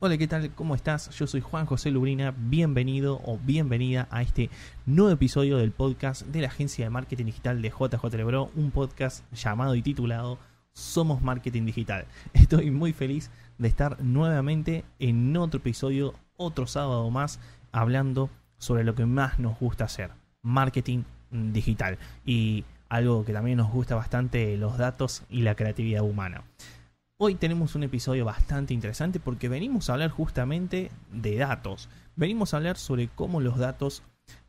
Hola, ¿qué tal? ¿Cómo estás? Yo soy Juan José Lubrina, bienvenido o bienvenida a este nuevo episodio del podcast de la agencia de marketing digital de JJ Lebro, un podcast llamado y titulado Somos Marketing Digital. Estoy muy feliz de estar nuevamente en otro episodio, otro sábado más, hablando sobre lo que más nos gusta hacer, marketing digital, y algo que también nos gusta bastante, los datos y la creatividad humana. Hoy tenemos un episodio bastante interesante porque venimos a hablar justamente de datos. Venimos a hablar sobre cómo los datos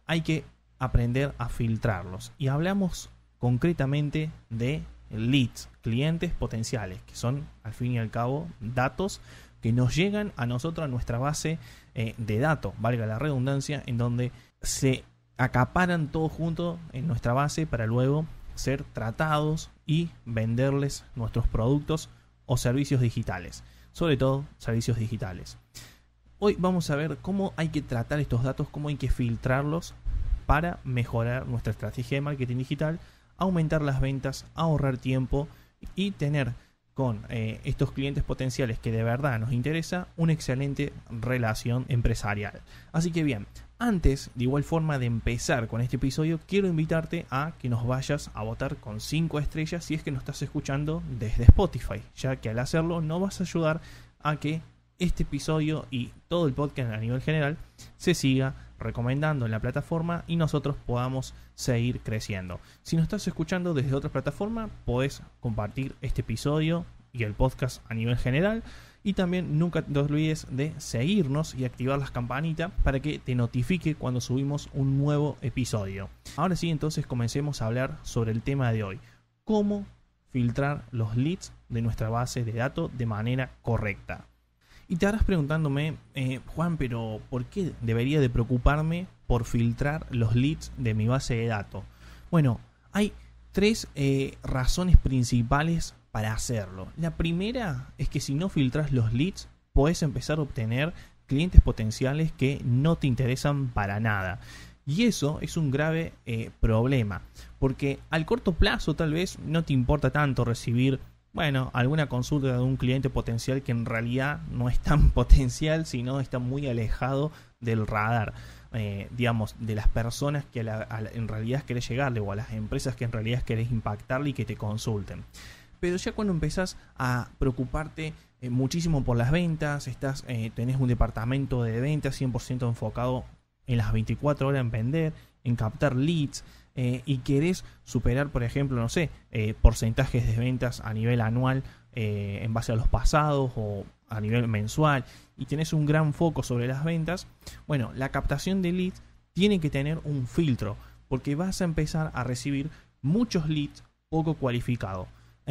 hay que aprender a filtrarlos. Y hablamos concretamente de leads, clientes potenciales, que son al fin y al cabo datos que nos llegan a nosotros, a nuestra base de datos, valga la redundancia, en donde se acaparan todos juntos en nuestra base para luego ser tratados y venderles nuestros productos o servicios digitales, sobre todo servicios digitales. Hoy vamos a ver cómo hay que tratar estos datos, cómo hay que filtrarlos para mejorar nuestra estrategia de marketing digital, aumentar las ventas, ahorrar tiempo y tener con estos clientes potenciales que de verdad nos interesa una excelente relación empresarial. Así que bien, antes de igual forma de empezar con este episodio, quiero invitarte a que nos vayas a votar con 5 estrellas si es que nos estás escuchando desde Spotify, ya que al hacerlo nos vas a ayudar a que este episodio y todo el podcast a nivel general se siga recomendando en la plataforma y nosotros podamos seguir creciendo. Si nos estás escuchando desde otra plataforma, podés compartir este episodio y el podcast a nivel general. Y también nunca te olvides de seguirnos y activar las campanitas para que te notifique cuando subimos un nuevo episodio. Ahora sí, entonces comencemos a hablar sobre el tema de hoy. Cómo filtrar los leads de nuestra base de datos de manera correcta. Y te estarás preguntándome, Juan, pero ¿por qué debería de preocuparme por filtrar los leads de mi base de datos? Bueno, hay 3 razones principales para hacerlo. La primera es que si no filtras los leads, podés empezar a obtener clientes potenciales que no te interesan para nada. Y eso es un grave problema, porque al corto plazo tal vez no te importa tanto recibir alguna consulta de un cliente potencial que en realidad no es tan potencial, sino está muy alejado del radar, de las personas que en realidad querés llegarle, o a las empresas que en realidad querés impactarle y que te consulten. Pero ya cuando empezás a preocuparte muchísimo por las ventas, tenés un departamento de ventas 100% enfocado en las 24 horas en vender, en captar leads, y querés superar, por ejemplo, porcentajes de ventas a nivel anual en base a los pasados o a nivel mensual, y tenés un gran foco sobre las ventas, la captación de leads tiene que tener un filtro, porque vas a empezar a recibir muchos leads poco cualificados.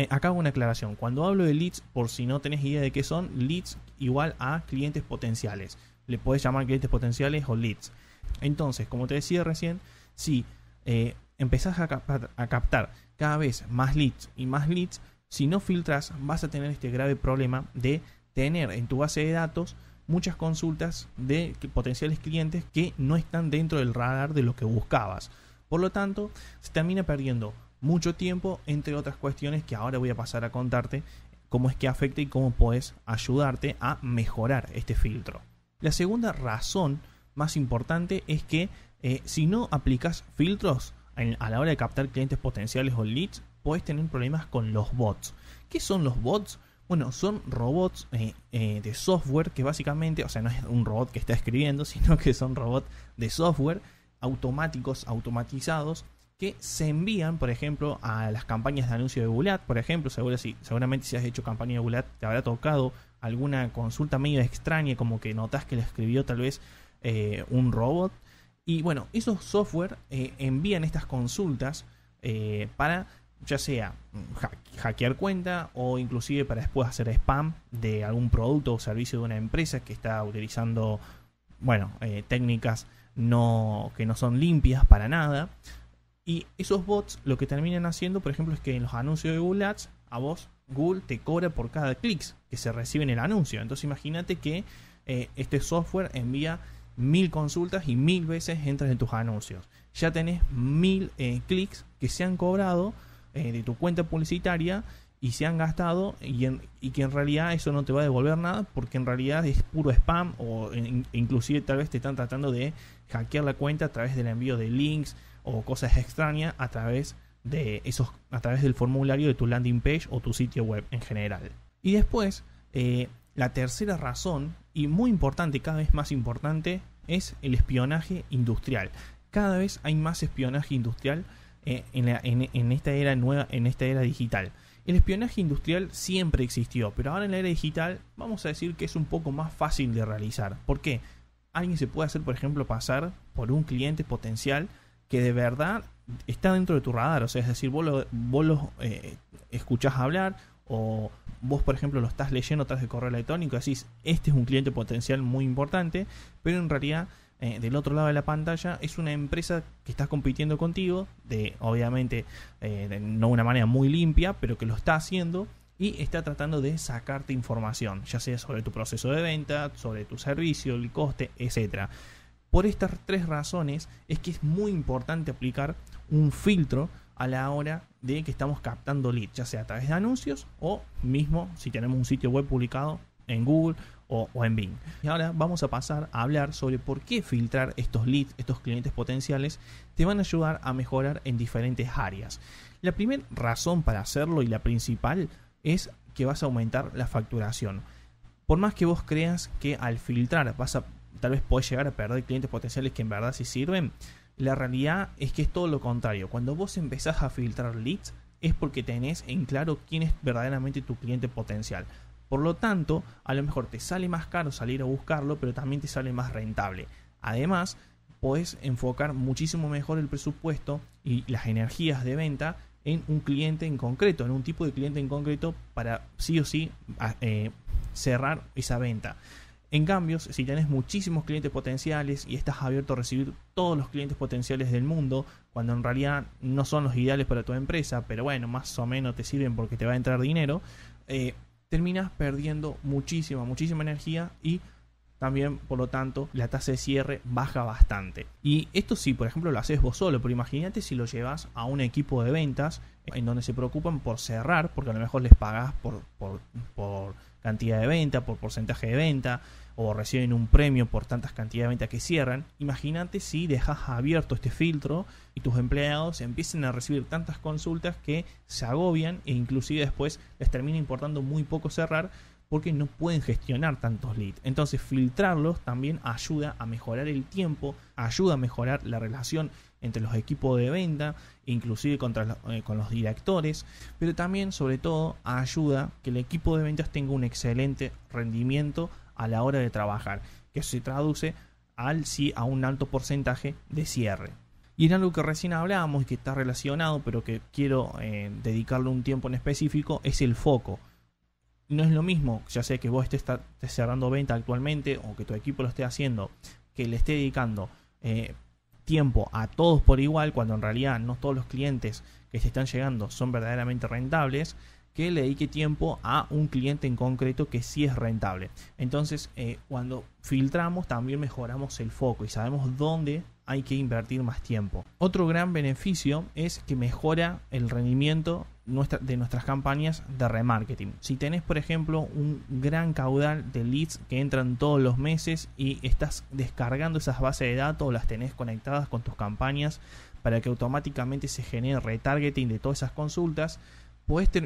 Acá hago una aclaración. Cuando hablo de leads, por si no tenés idea de qué son, leads igual a clientes potenciales. Le podés llamar clientes potenciales o leads. Entonces, como te decía recién, si empezás a captar cada vez más leads y más leads, si no filtras, vas a tener este grave problema de tener en tu base de datos muchas consultas de potenciales clientes que no están dentro del radar de lo que buscabas. Por lo tanto, se termina perdiendo mucho tiempo, entre otras cuestiones que ahora voy a pasar a contarte cómo es que afecta y cómo puedes ayudarte a mejorar este filtro. La segunda razón más importante es que si no aplicas filtros a la hora de captar clientes potenciales o leads, puedes tener problemas con los bots. ¿Qué son los bots? Bueno, son robots de software que básicamente, no es un robot que está escribiendo, sino que son robots de software automáticos, automatizados, que se envían, por ejemplo, a las campañas de anuncio de Google Ads. Por ejemplo, seguramente si has hecho campaña de Google Ads te habrá tocado alguna consulta medio extraña, como que notas que le escribió tal vez un robot. Y esos software envían estas consultas para ya sea hackear cuenta o inclusive para después hacer spam de algún producto o servicio de una empresa que está utilizando técnicas que no son limpias para nada. Y esos bots lo que terminan haciendo, por ejemplo, es que en los anuncios de Google Ads, a vos Google te cobra por cada clic que se recibe en el anuncio. Entonces imagínate que este software envía 1000 consultas y 1000 veces entras en tus anuncios. Ya tenés 1000 clics que se han cobrado de tu cuenta publicitaria y se han gastado y que en realidad eso no te va a devolver nada, porque en realidad es puro spam, o inclusive tal vez te están tratando de hackear la cuenta a través del envío de links o cosas extrañas a través del formulario de tu landing page o tu sitio web en general. Y después, la tercera razón, y muy importante, cada vez más importante, es el espionaje industrial. Cada vez hay más espionaje industrial en esta era nueva, en esta era digital. El espionaje industrial siempre existió, pero ahora en la era digital vamos a decir que es un poco más fácil de realizar. ¿Por qué? Alguien se puede hacer, por ejemplo, pasar por un cliente potencial que de verdad está dentro de tu radar. O sea, es decir, vos lo escuchás hablar, o vos, por ejemplo, lo estás leyendo a través de correo electrónico y decís, este es un cliente potencial muy importante, pero en realidad del otro lado de la pantalla es una empresa que está compitiendo contigo, obviamente de no una manera muy limpia, pero que lo está haciendo y está tratando de sacarte información, ya sea sobre tu proceso de venta, sobre tu servicio, el coste, etc. Por estas tres razones es que es muy importante aplicar un filtro a la hora de que estamos captando leads, ya sea a través de anuncios o mismo si tenemos un sitio web publicado en Google o en Bing. Y ahora vamos a pasar a hablar sobre por qué filtrar estos leads, estos clientes potenciales, te van a ayudar a mejorar en diferentes áreas. La primera razón para hacerlo, y la principal, es que vas a aumentar la facturación. Por más que vos creas que al filtrar tal vez podés llegar a perder clientes potenciales que en verdad sí sirven, la realidad es que es todo lo contrario. Cuando vos empezás a filtrar leads es porque tenés en claro quién es verdaderamente tu cliente potencial. Por lo tanto, a lo mejor te sale más caro salir a buscarlo, pero también te sale más rentable. Además, podés enfocar muchísimo mejor el presupuesto y las energías de venta en un cliente en concreto, en un tipo de cliente en concreto, para sí o sí cerrar esa venta. En cambio, si tenés muchísimos clientes potenciales y estás abierto a recibir todos los clientes potenciales del mundo, cuando en realidad no son los ideales para tu empresa, pero bueno, más o menos te sirven porque te va a entrar dinero, terminas perdiendo muchísima energía y también, por lo tanto, la tasa de cierre baja bastante. Y esto sí, por ejemplo, lo haces vos solo, pero imagínate si lo llevas a un equipo de ventas en donde se preocupan por cerrar, porque a lo mejor les pagás por cantidad de venta, por porcentaje de venta, o reciben un premio por tantas cantidades de venta que cierran. Imagínate si dejas abierto este filtro y tus empleados empiecen a recibir tantas consultas que se agobian e inclusive después les termina importando muy poco cerrar porque no pueden gestionar tantos leads. Entonces filtrarlos también ayuda a mejorar el tiempo, ayuda a mejorar la relación entre los equipos de venta, inclusive con los directores, pero también, sobre todo, ayuda que el equipo de ventas tenga un excelente rendimiento a la hora de trabajar, que se traduce a un alto porcentaje de cierre. Y en algo que recién hablábamos y que está relacionado, pero que quiero dedicarle un tiempo en específico, es el foco. No es lo mismo, ya sea que vos estés cerrando venta actualmente o que tu equipo lo esté haciendo, que le esté dedicando tiempo a todos por igual, cuando en realidad no todos los clientes que se están llegando son verdaderamente rentables, que le dedique tiempo a un cliente en concreto que sí es rentable. Entonces, cuando filtramos también mejoramos el foco y sabemos dónde hay que invertir más tiempo. Otro gran beneficio es que mejora el rendimiento de nuestras campañas de remarketing. Si tenés, por ejemplo, un gran caudal de leads que entran todos los meses y estás descargando esas bases de datos o las tenés conectadas con tus campañas para que automáticamente se genere retargeting de todas esas consultas,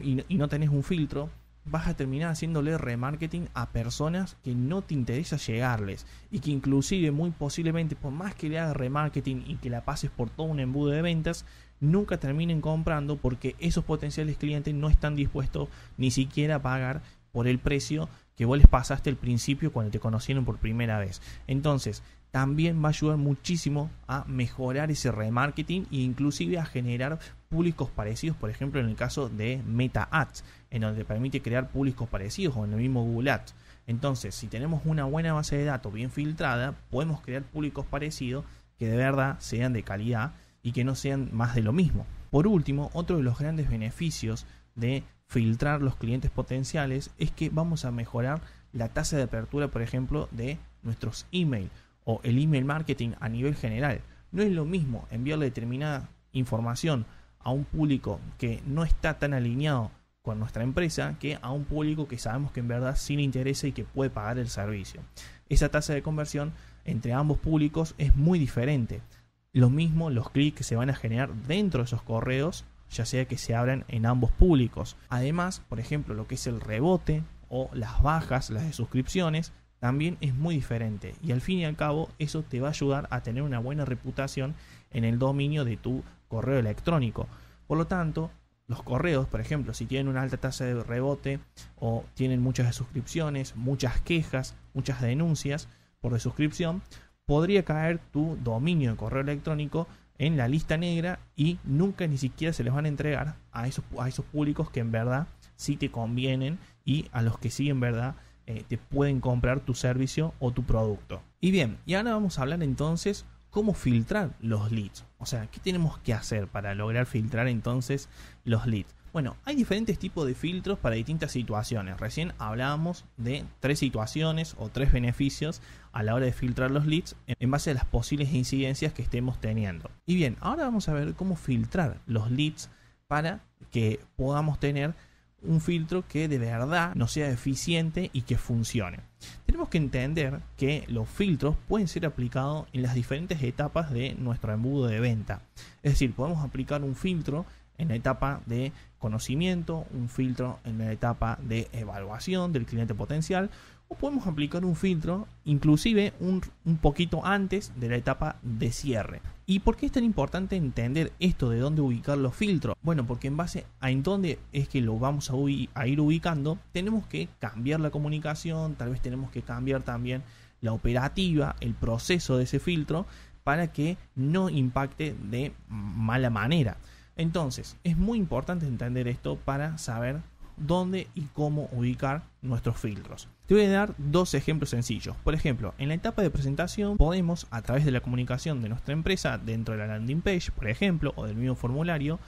y no tenés un filtro, vas a terminar haciéndole remarketing a personas que no te interesa llegarles y que inclusive muy posiblemente, por más que le hagas remarketing y que la pases por todo un embudo de ventas, nunca terminen comprando porque esos potenciales clientes no están dispuestos ni siquiera a pagar por el precio que vos les pasaste al principio cuando te conocieron por primera vez. Entonces, también va a ayudar muchísimo a mejorar ese remarketing e inclusive a generar públicos parecidos, por ejemplo en el caso de Meta Ads, en donde permite crear públicos parecidos, o en el mismo Google Ads. Entonces, si tenemos una buena base de datos bien filtrada, podemos crear públicos parecidos que de verdad sean de calidad y que no sean más de lo mismo. Por último, otro de los grandes beneficios de filtrar los clientes potenciales es que vamos a mejorar la tasa de apertura, por ejemplo, de nuestros emails o el email marketing a nivel general. No es lo mismo enviarle determinada información a un público que no está tan alineado con nuestra empresa que a un público que sabemos que en verdad sí le interesa y que puede pagar el servicio. Esa tasa de conversión entre ambos públicos es muy diferente. Lo mismo los clics que se van a generar dentro de esos correos, ya sea que se abran en ambos públicos. Además, por ejemplo, lo que es el rebote o las bajas, las de suscripciones, también es muy diferente. Y al fin y al cabo, eso te va a ayudar a tener una buena reputación en el dominio de tu correo electrónico. Por lo tanto, los correos, por ejemplo, si tienen una alta tasa de rebote o tienen muchas suscripciones, muchas quejas, muchas denuncias por desuscripción, podría caer tu dominio de correo electrónico en la lista negra y nunca ni siquiera se les van a entregar a esos públicos que en verdad sí te convienen y a los que sí en verdad te pueden comprar tu servicio o tu producto. Y bien, y ahora vamos a hablar entonces cómo filtrar los leads. O sea, ¿qué tenemos que hacer para lograr filtrar entonces los leads? Bueno, hay diferentes tipos de filtros para distintas situaciones. Recién hablábamos de 3 situaciones o 3 beneficios a la hora de filtrar los leads en base a las posibles incidencias que estemos teniendo. Y bien, ahora vamos a ver cómo filtrar los leads para que podamos tener un filtro que de verdad no sea eficiente y que funcione. Tenemos que entender que los filtros pueden ser aplicados en las diferentes etapas de nuestro embudo de venta. Es decir, podemos aplicar un filtro en la etapa de conocimiento, un filtro en la etapa de evaluación del cliente potencial, o podemos aplicar un filtro inclusive un poquito antes de la etapa de cierre. ¿Y por qué es tan importante entender esto de dónde ubicar los filtros? Bueno, porque en base a en dónde es que lo vamos a ir ubicando, tenemos que cambiar la comunicación, tal vez tenemos que cambiar también la operativa, el proceso de ese filtro para que no impacte de mala manera. Entonces, es muy importante entender esto para saber dónde y cómo ubicar nuestros filtros. Te voy a dar 2 ejemplos sencillos. Por ejemplo, en la etapa de presentación podemos, a través de la comunicación de nuestra empresa dentro de la landing page, por ejemplo, o del mismo formulario,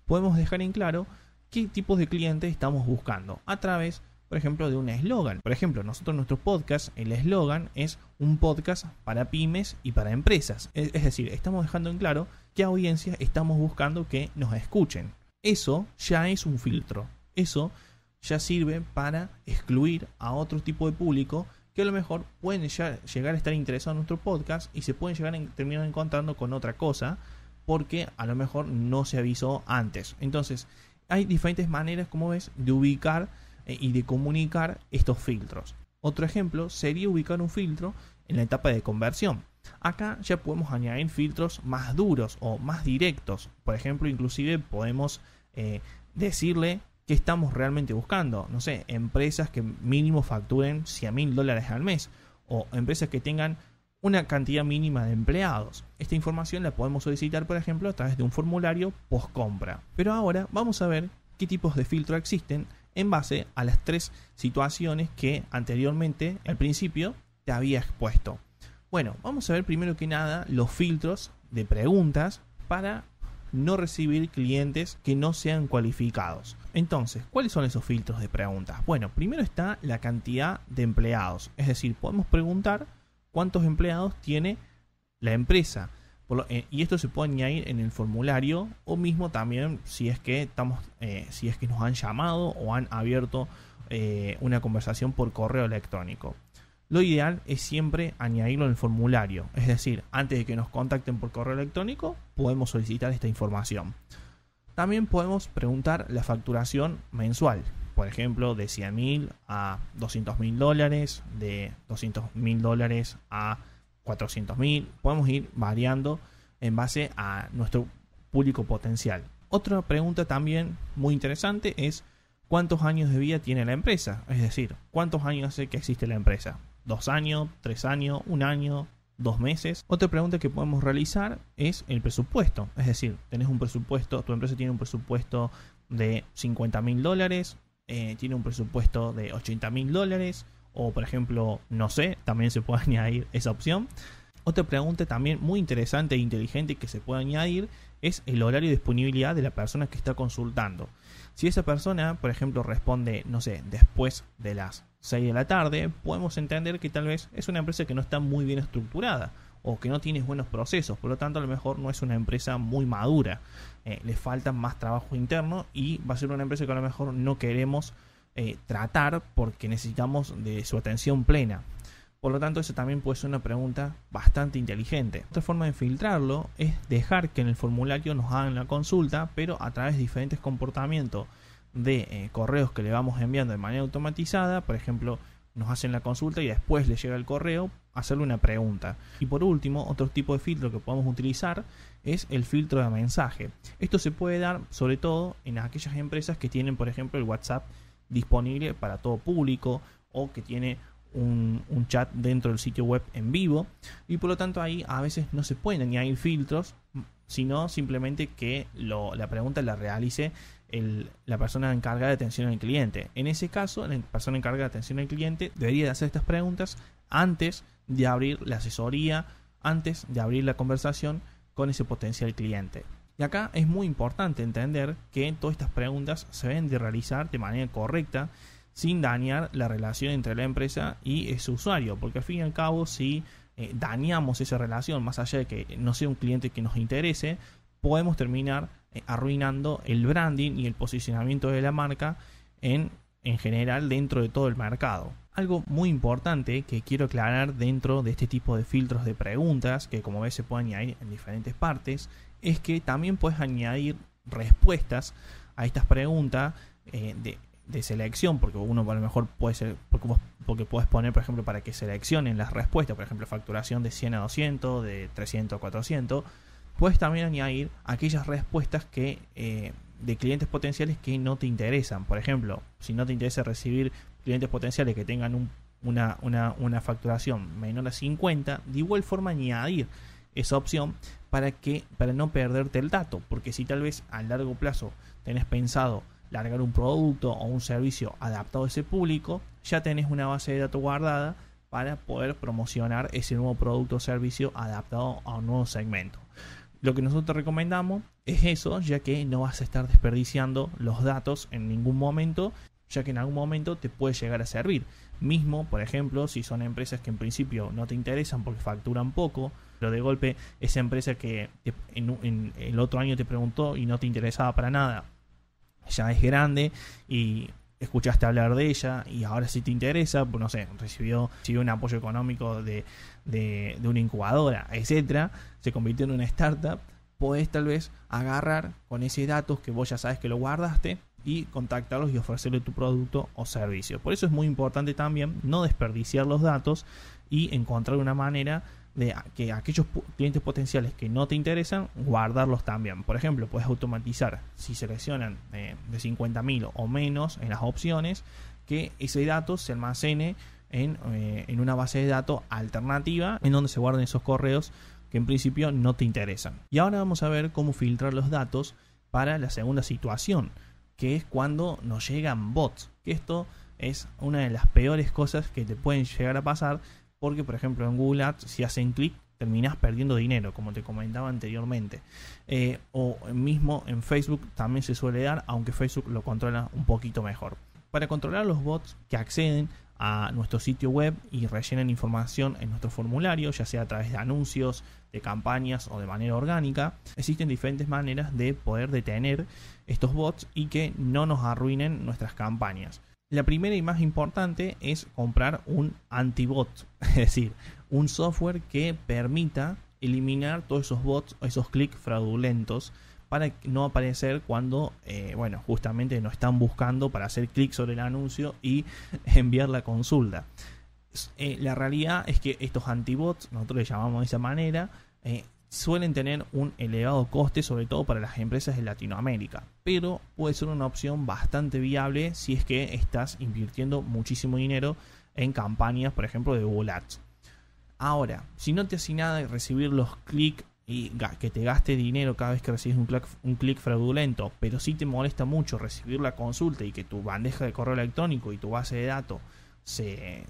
podemos dejar en claro qué tipos de clientes estamos buscando a través, por ejemplo, de un eslogan. Por ejemplo, nosotros en nuestro podcast, el eslogan es un podcast para pymes y para empresas. Es decir, estamos dejando en claro qué audiencia estamos buscando que nos escuchen. Eso ya es un filtro. Eso ya sirve para excluir a otro tipo de público que a lo mejor pueden llegar a estar interesados en nuestro podcast y se pueden llegar a terminar encontrando con otra cosa porque a lo mejor no se avisó antes. Entonces, hay diferentes maneras, como ves, de ubicar y de comunicar estos filtros. Otro ejemplo sería ubicar un filtro en la etapa de conversión. Acá ya podemos añadir filtros más duros o más directos. Por ejemplo, inclusive podemos decirle que estamos realmente buscando. No sé, empresas que mínimo facturen $100,000 al mes o empresas que tengan una cantidad mínima de empleados. Esta información la podemos solicitar, por ejemplo, a través de un formulario post compra. Pero ahora vamos a ver qué tipos de filtros existen en base a las 3 situaciones que anteriormente, al principio, te había expuesto. Bueno, vamos a ver primero que nada los filtros de preguntas para no recibir clientes que no sean cualificados. Entonces, ¿cuáles son esos filtros de preguntas? Bueno, primero está la cantidad de empleados. Es decir, podemos preguntar cuántos empleados tiene la empresa. Y esto se puede añadir en el formulario o mismo también si es que nos han llamado o han abierto una conversación por correo electrónico. Lo ideal es siempre añadirlo en el formulario, es decir, antes de que nos contacten por correo electrónico, podemos solicitar esta información. También podemos preguntar la facturación mensual, por ejemplo, de $100,000 a $200,000, de $200,000 a $400,000. Podemos ir variando en base a nuestro público potencial. Otra pregunta también muy interesante es ¿cuántos años de vida tiene la empresa? Es decir, ¿cuántos años hace que existe la empresa? 2 años, 3 años, 1 año, 2 meses. Otra pregunta que podemos realizar es el presupuesto. Es decir, tenés un presupuesto, tu empresa tiene un presupuesto de $50,000, tiene un presupuesto de $80,000, o por ejemplo, no sé, también se puede añadir esa opción. Otra pregunta también muy interesante e inteligente que se puede añadir es el horario de disponibilidad de la persona que está consultando. Si esa persona, por ejemplo, responde, no sé, después de las 6 de la tarde, podemos entender que tal vez es una empresa que no está muy bien estructurada o que no tienes buenos procesos. Por lo tanto, a lo mejor no es una empresa muy madura. Le falta más trabajo interno y va a ser una empresa que a lo mejor no queremos tratar porque necesitamos de su atención plena. Por lo tanto, eso también puede ser una pregunta bastante inteligente. Otra forma de filtrarlo es dejar que en el formulario nos hagan la consulta, pero a través de diferentes comportamientos de correos que le vamos enviando de manera automatizada. Por ejemplo, nos hacen la consulta y después le llega el correo, hacerle una pregunta. Y por último, otro tipo de filtro que podemos utilizar es el filtro de mensaje. Esto se puede dar sobre todo en aquellas empresas que tienen, por ejemplo, el WhatsApp disponible para todo público, o que tiene un chat dentro del sitio web en vivo, y por lo tanto ahí a veces no se pueden añadir filtros, sino simplemente que la pregunta la realice la persona encargada de atención al cliente. En ese caso, la persona encargada de atención al cliente debería de hacer estas preguntas antes de abrir la asesoría, antes de abrir la conversación con ese potencial cliente. Y acá es muy importante entender que todas estas preguntas se deben de realizar de manera correcta, sin dañar la relación entre la empresa y ese usuario, porque al fin y al cabo, si dañamos esa relación, más allá de que no sea un cliente que nos interese, podemos terminar arruinando el branding y el posicionamiento de la marca en general dentro de todo el mercado. Algo muy importante que quiero aclarar dentro de este tipo de filtros de preguntas, que como ves se puede añadir en diferentes partes, es que también puedes añadir respuestas a estas preguntas de selección, porque uno a lo mejor puede ser, porque puedes poner, por ejemplo, para que seleccionen las respuestas, por ejemplo, facturación de 100 a 200, de 300 a 400. Puedes también añadir aquellas respuestas que de clientes potenciales que no te interesan. Por ejemplo, si no te interesa recibir clientes potenciales que tengan una facturación menor a 50, de igual forma añadir esa opción para no perderte el dato, porque si tal vez a largo plazo tenés pensado largar un producto o un servicio adaptado a ese público, ya tenés una base de datos guardada para poder promocionar ese nuevo producto o servicio adaptado a un nuevo segmento. Lo que nosotros recomendamos es eso, ya que no vas a estar desperdiciando los datos en ningún momento, ya que en algún momento te puede llegar a servir. Mismo, por ejemplo, si son empresas que en principio no te interesan porque facturan poco, pero de golpe esa empresa que en el otro año te preguntó y no te interesaba para nada, ya es grande y escuchaste hablar de ella y ahora sí te interesa, pues no sé, recibió un apoyo económico de una incubadora, etcétera, se convirtió en una startup, podés tal vez agarrar con ese datos que vos ya sabes que lo guardaste y contactarlos y ofrecerle tu producto o servicio. Por eso es muy importante también no desperdiciar los datos y encontrar una manera de que aquellos clientes potenciales que no te interesan, guardarlos también. Por ejemplo, puedes automatizar, si seleccionan de 50.000 o menos en las opciones, que ese dato se almacene en una base de datos alternativa en donde se guarden esos correos que en principio no te interesan. Y ahora vamos a ver cómo filtrar los datos para la segunda situación, que es cuando nos llegan bots, que esto es una de las peores cosas que te pueden llegar a pasar, porque por ejemplo en Google Ads, si hacen clic, terminás perdiendo dinero, como te comentaba anteriormente. O mismo en Facebook también se suele dar, aunque Facebook lo controla un poquito mejor. Para controlar los bots que acceden a nuestro sitio web y rellenan información en nuestro formulario, ya sea a través de anuncios, de campañas o de manera orgánica, existen diferentes maneras de poder detener estos bots y que no nos arruinen nuestras campañas. La primera y más importante es comprar un antibot, es decir, un software que permita eliminar todos esos bots, esos clics fraudulentos, para no aparecer cuando, justamente nos están buscando para hacer clic sobre el anuncio y enviar la consulta. La realidad es que estos antibots, nosotros les llamamos de esa manera, suelen tener un elevado coste, sobre todo para las empresas de Latinoamérica, pero puede ser una opción bastante viable si es que estás invirtiendo muchísimo dinero en campañas, por ejemplo, de Google Ads. Ahora, si no te hace nada recibir los clics y que te gaste dinero cada vez que recibes un clic fraudulento, pero sí te molesta mucho recibir la consulta y que tu bandeja de correo electrónico y tu base de datos se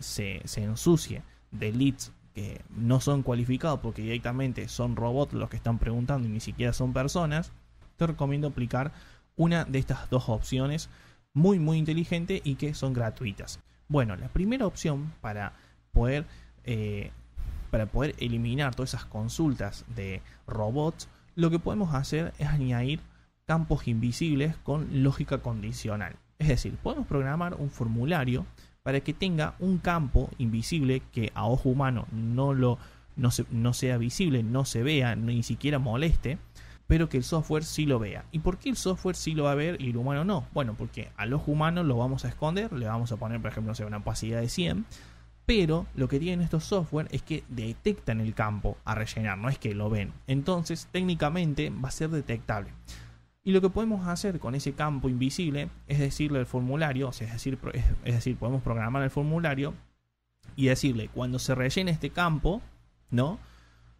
ensucie de leads que no son cualificados porque directamente son robots los que están preguntando y ni siquiera son personas, te recomiendo aplicar una de estas dos opciones muy inteligente y que son gratuitas. Bueno, la primera opción para poder para poder eliminar todas esas consultas de robots, lo que podemos hacer es añadir campos invisibles con lógica condicional. Es decir, podemos programar un formulario para que tenga un campo invisible que a ojo humano no sea visible, no se vea, ni siquiera moleste, pero que el software sí lo vea. ¿Y por qué el software sí lo va a ver y el humano no? Bueno, porque al ojo humano lo vamos a esconder, le vamos a poner, por ejemplo, una opacidad de 100, pero lo que tienen estos software es que detectan el campo a rellenar, no es que lo ven. Entonces, técnicamente va a ser detectable. Y lo que podemos hacer con ese campo invisible es decirle al formulario, o sea, es decir, podemos programar el formulario y decirle cuando se rellene este campo, ¿no?,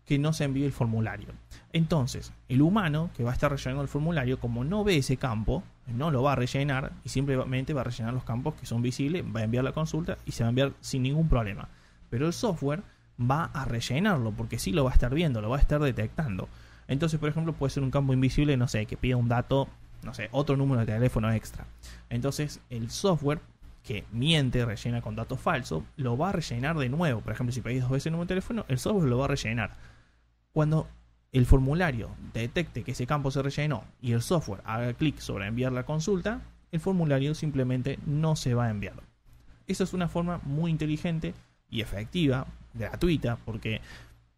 que no se envíe el formulario. Entonces, el humano que va a estar rellenando el formulario, como no ve ese campo, no lo va a rellenar y simplemente va a rellenar los campos que son visibles, va a enviar la consulta y se va a enviar sin ningún problema. Pero el software va a rellenarlo porque sí lo va a estar viendo, lo va a estar detectando. Entonces, por ejemplo, puede ser un campo invisible, no sé, que pida un dato, no sé, otro número de teléfono extra. Entonces, el software que miente, rellena con datos falsos, lo va a rellenar de nuevo. Por ejemplo, si pedís 2 veces el número de teléfono, el software lo va a rellenar. Cuando el formulario detecte que ese campo se rellenó y el software haga clic sobre enviar la consulta, el formulario simplemente no se va a enviar. Esa es una forma muy inteligente y efectiva, gratuita, porque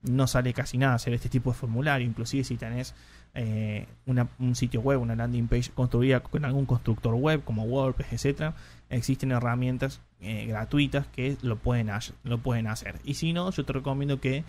no sale casi nada hacer este tipo de formulario. Inclusive si tenés un sitio web, una landing page construida con algún constructor web como WordPress, etc., existen herramientas gratuitas que lo pueden hacer. Y si no, yo te recomiendo que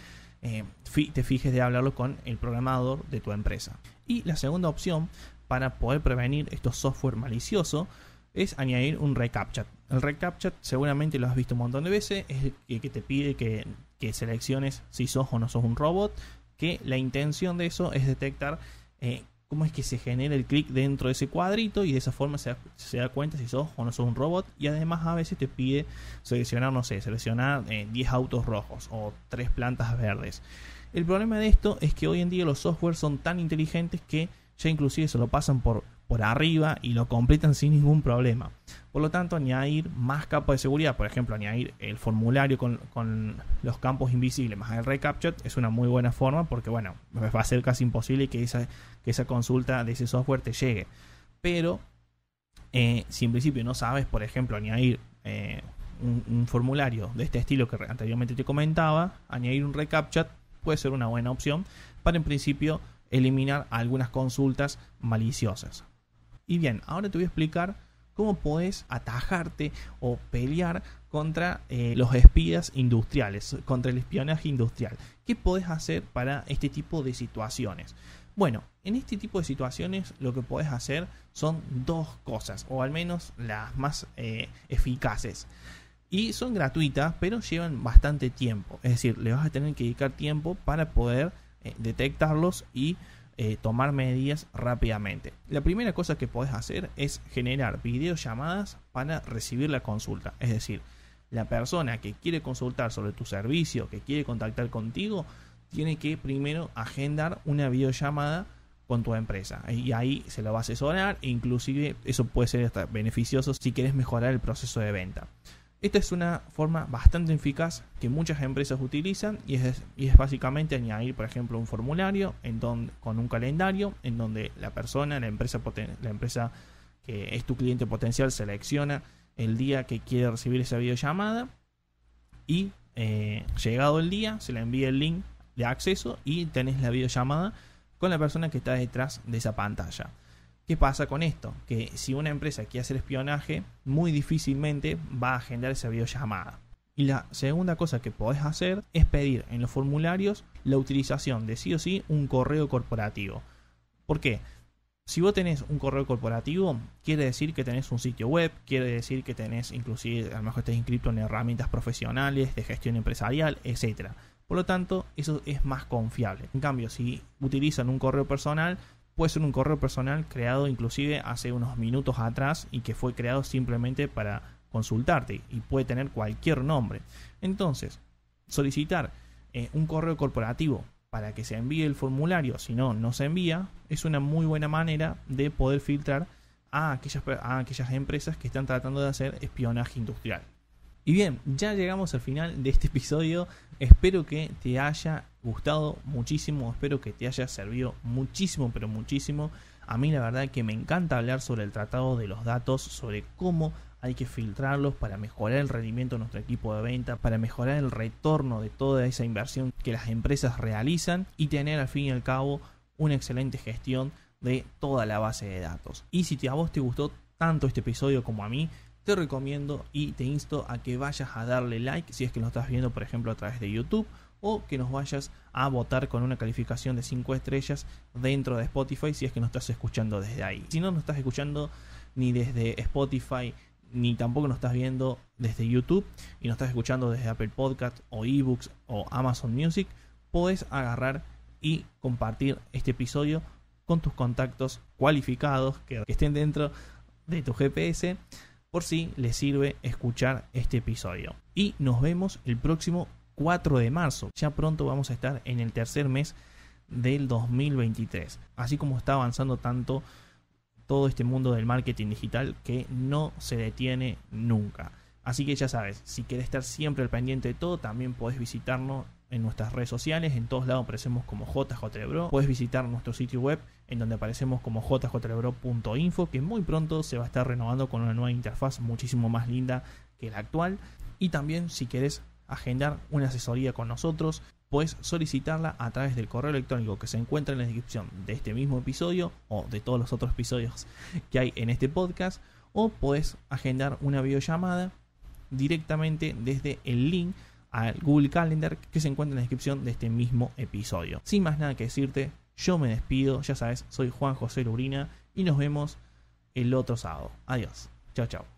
te fijes de hablarlo con el programador de tu empresa. Y la segunda opción para poder prevenir estos software maliciosos es añadir un reCAPTCHA. El reCAPTCHA seguramente lo has visto un montón de veces, es el que te pide que selecciones si sos o no sos un robot, que la intención de eso es detectar cómo es que se genera el clic dentro de ese cuadrito y de esa forma se da cuenta si sos o no sos un robot. Y además a veces te pide seleccionar 10 autos rojos o 3 plantas verdes. El problema de esto es que hoy en día los softwares son tan inteligentes que ya inclusive se lo pasan por arriba y lo completan sin ningún problema. Por lo tanto, añadir más capas de seguridad, por ejemplo, añadir el formulario con los campos invisibles más el reCAPTCHA es una muy buena forma, porque bueno, va a ser casi imposible que esa consulta de ese software te llegue. Pero si en principio no sabes, por ejemplo, añadir un formulario de este estilo que anteriormente te comentaba, añadir un reCAPTCHA puede ser una buena opción para en principio eliminar algunas consultas maliciosas. Y bien, ahora te voy a explicar cómo podés atajarte o pelear contra los espías industriales, contra el espionaje industrial. ¿Qué podés hacer para este tipo de situaciones? Bueno, en este tipo de situaciones lo que podés hacer son 2 cosas, o al menos las más eficaces. Y son gratuitas, pero llevan bastante tiempo. Es decir, le vas a tener que dedicar tiempo para poder detectarlos y tomar medidas rápidamente. La primera cosa que podés hacer es generar videollamadas para recibir la consulta. Es decir, la persona que quiere consultar sobre tu servicio, que quiere contactar contigo, tiene que primero agendar una videollamada con tu empresa. Y ahí se lo va a asesorar e inclusive eso puede ser hasta beneficioso si quieres mejorar el proceso de venta. Esta es una forma bastante eficaz que muchas empresas utilizan y es básicamente añadir, por ejemplo, un formulario con un calendario en donde la empresa que es tu cliente potencial selecciona el día que quiere recibir esa videollamada y llegado el día se le envía el link de acceso y tenés la videollamada con la persona que está detrás de esa pantalla. ¿Qué pasa con esto? Que si una empresa quiere hacer espionaje, muy difícilmente va a agendar esa videollamada. Y la segunda cosa que podés hacer es pedir en los formularios la utilización de sí o sí un correo corporativo. ¿Por qué? Si vos tenés un correo corporativo, quiere decir que tenés un sitio web, quiere decir que tenés inclusive, a lo mejor estás inscrito en herramientas profesionales, de gestión empresarial, etc. Por lo tanto, eso es más confiable. En cambio, si utilizan un correo personal, puede ser un correo personal creado inclusive hace unos minutos atrás y que fue creado simplemente para consultarte y puede tener cualquier nombre. Entonces, solicitar un correo corporativo para que se envíe el formulario, si no se envía, es una muy buena manera de poder filtrar a aquellas empresas que están tratando de hacer espionaje industrial. Y bien, ya llegamos al final de este episodio. Espero que te haya gustado muchísimo, espero que te haya servido muchísimo, pero muchísimo. A mí la verdad que me encanta hablar sobre el tratado de los datos, sobre cómo hay que filtrarlos para mejorar el rendimiento de nuestro equipo de venta, para mejorar el retorno de toda esa inversión que las empresas realizan y tener al fin y al cabo una excelente gestión de toda la base de datos. Y si a vos te gustó tanto este episodio como a mí, te recomiendo y te insto a que vayas a darle like si es que lo estás viendo, por ejemplo, a través de YouTube, o que nos vayas a votar con una calificación de 5 estrellas dentro de Spotify si es que nos estás escuchando desde ahí. Si no nos estás escuchando ni desde Spotify, ni tampoco nos estás viendo desde YouTube y nos estás escuchando desde Apple Podcast o eBooks o Amazon Music, podés agarrar y compartir este episodio con tus contactos cualificados que estén dentro de tu GPS, por si les sirve escuchar este episodio. Y nos vemos el próximo 4 de marzo. Ya pronto vamos a estar en el tercer mes del 2023. Así como está avanzando tanto todo este mundo del marketing digital que no se detiene nunca. Así que ya sabes, si querés estar siempre al pendiente de todo, también podés visitarnos en nuestras redes sociales. En todos lados aparecemos como JJLebro. Puedes visitar nuestro sitio web en donde aparecemos como jjlebro.info, que muy pronto se va a estar renovando con una nueva interfaz muchísimo más linda que la actual. Y también si querés agendar una asesoría con nosotros, puedes solicitarla a través del correo electrónico que se encuentra en la descripción de este mismo episodio o de todos los otros episodios que hay en este podcast, o puedes agendar una videollamada directamente desde el link al Google Calendar que se encuentra en la descripción de este mismo episodio. Sin más nada que decirte, yo me despido. Ya sabes, soy Juan José Lubrina y nos vemos el otro sábado. Adiós. Chao, chao.